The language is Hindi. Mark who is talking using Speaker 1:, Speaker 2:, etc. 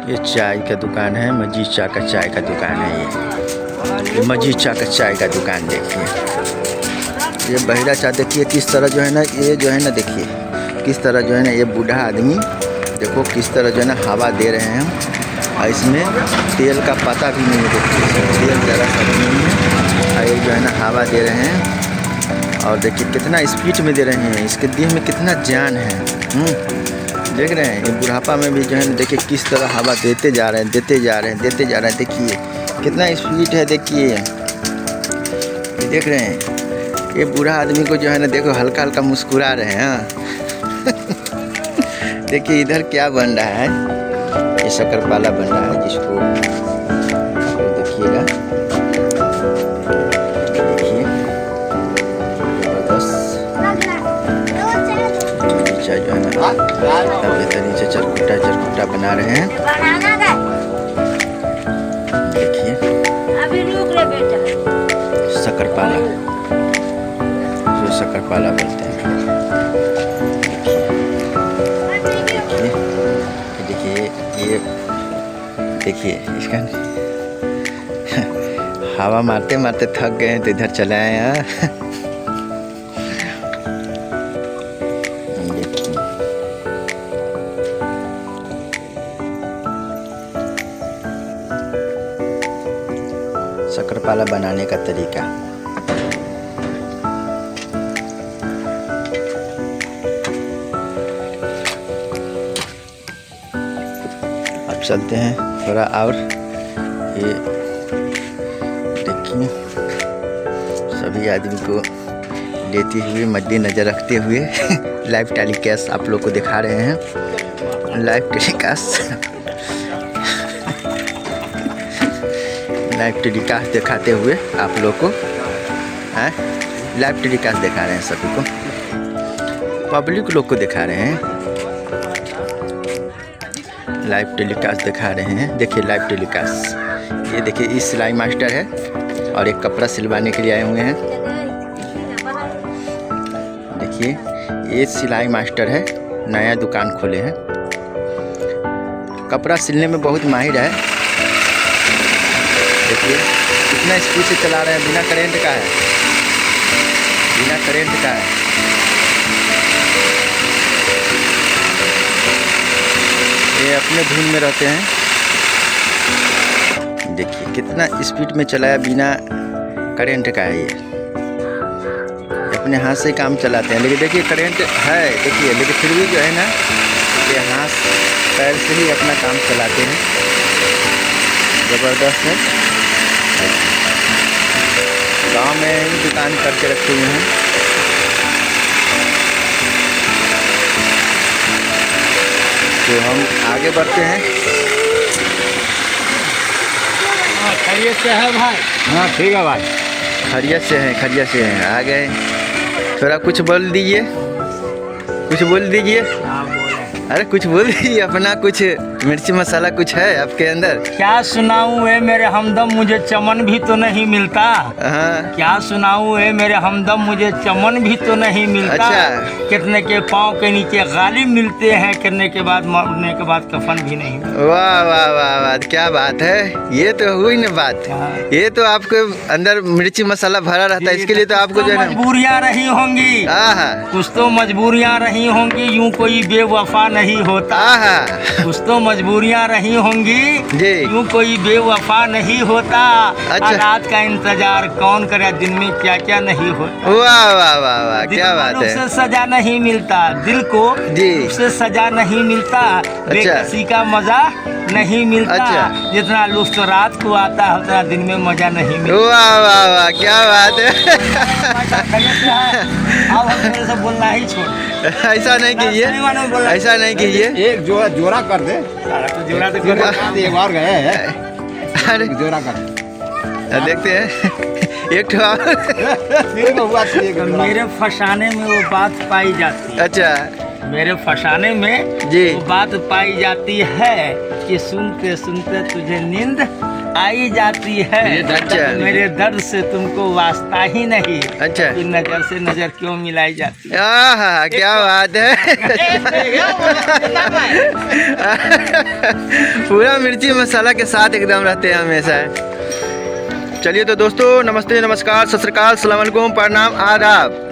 Speaker 1: ये चाय का दुकान है, मजीद चाय का दुकान है। ये मजीद चाय का दुकान देखिए। ये बहिरा चाय देखिए किस तरह जो है ना, ये जो है ना देखिए किस तरह जो है ना, ये बूढ़ा आदमी देखो किस तरह जो है ना हवा दे रहे हैं। और इसमें तेल का पता भी नहीं है, देखिए तेल ज़रा सा भी नहीं है। और ये जो है ना हवा दे रहे हैं, और देखिए कितना स्पीड में दे रहे हैं। इसके देह में कितना जान है। देख रहे हैं, ये बुढ़ापा में भी जो है ना देखिए किस तरह हवा देते जा रहे हैं। देखिए कितना स्पीड है। देखिए देख रहे हैं, ये बूढ़ा आदमी को जो है ना देखो हल्का हल्का मुस्कुरा रहे हैं। देखिए इधर क्या बन रहा है, ये शक्करपाला बन रहा है, जिसको देखिएगा। देखिए जबरदस्त चाय जो है ना बेहतरीन से चरकुटा बना रहे हैं। देखिए शक्करपाला, जो शक्करपाला बोलते हैं। देखिए इसका हवा मारते मारते थक गए हैं तो इधर चले आए हैं। शक्करपाला बनाने का तरीका। अब चलते हैं थोड़ा और। ये देखिए सभी आदमी को लेते हुए मद्देनजर रखते हुए लाइव टेलीकास्ट आप लोग को दिखा रहे हैं। लाइव टेलीकास्ट दिखाते हुए आप लोग को लाइव टेलीकास्ट दिखा रहे हैं, सभी को पब्लिक लोग को दिखा रहे हैं। लाइव टेलीकास्ट दिखा रहे हैं। देखिए लाइव टेलीकास्ट, ये देखिए इस सिलाई मास्टर है और एक कपड़ा सिलवाने के लिए आए हुए हैं। देखिए ये सिलाई मास्टर है, नया दुकान खोले हैं, कपड़ा सिलने में बहुत माहिर है। देखिए कितना स्पीड से चला रहे हैं, बिना करंट का है, ये अपने धुन में रहते हैं। देखिए कितना स्पीड में चलाया, बिना करंट का है। ये अपने हाथ से काम चलाते हैं, लेकिन देखिए करंट है देखिए, लेकिन फिर भी जो है ना ये हाथ पैर से ही अपना काम चलाते हैं। ज़बरदस्त है। गांव में ही दुकान करके रखे हुए हैं। तो हम आगे बढ़ते हैं।
Speaker 2: खैरियत से है भाई? हाँ ठीक है भाई,
Speaker 1: खैरियत से हैं। आ गए, थोड़ा कुछ बोल दीजिए। अरे कुछ बोल दीजिए अपना, कुछ मिर्ची मसाला कुछ है आपके अंदर?
Speaker 2: क्या सुनाऊं ए मेरे हमदम, मुझे चमन भी तो नहीं मिलता। क्या सुनाऊं ए मेरे हमदम, मुझे चमन भी तो नहीं मिलता।
Speaker 1: अच्छा।
Speaker 2: कितने के पाँव के नीचे गालिब मिलते हैं, कितने के बाद मरने के बाद कफन भी नहीं मिलता।
Speaker 1: वाह वाह वाह वाह, क्या बात है। ये तो हुई ना बात। ये तो आपके अंदर मिर्ची मसाला भरा रहता है, इसके लिए तो आपको जो है
Speaker 2: मजबूरियाँ रही होंगी। कुछ तो मजबूरियाँ रही होंगी, यूं कोई बेवफा नहीं होता। कुछ तो मजबूरियाँ रही होंगी, यूं कोई बेवफा नहीं होता।
Speaker 1: अच्छा।
Speaker 2: रात का इंतजार कौन करे, दिन में क्या क्या नहीं होता।
Speaker 1: वाह वाह वाह वाह, क्या बात है।
Speaker 2: उससे सजा नहीं मिलता, दिल को उससे सजा नहीं मिलता। बेकसी का मजा नहीं मिलता।
Speaker 1: अच्छा।
Speaker 2: जितना लुत्फ रात को आता है उतना दिन में मजा नहीं मिलता।
Speaker 1: वाह वाह वाह, क्या बात है।
Speaker 2: अब हम मेरे से बोलना ही छोड़।
Speaker 1: ऐसा नहीं कीजिए।
Speaker 3: एक जोड़ा कर दे।
Speaker 2: जोड़ा तो
Speaker 3: एक बार गए हैं।
Speaker 1: अरे
Speaker 3: जोड़ा कर
Speaker 1: देखते हैं। एक
Speaker 2: मेरे फसाने में वो बात पाई जाती है।
Speaker 1: अच्छा,
Speaker 2: मेरे फसाने में
Speaker 1: जी
Speaker 2: वो बात पाई जाती है कि सुनते सुनते तुझे नींद आई जाती है।
Speaker 1: अच्छा।
Speaker 2: मेरे दर्द से तुमको वास्ता ही नहीं।
Speaker 1: अच्छा।
Speaker 2: कि नजर से नजर क्यों मिलाई जाती है।
Speaker 1: आहा, क्या बात है। पूरा मिर्ची मसाला के साथ एकदम रहते हैं हमेशा। चलिए तो दोस्तों, नमस्ते, नमस्कार, सत श्री अकाल, अस्सलाम वालेकुम, प्रणाम, आदाब।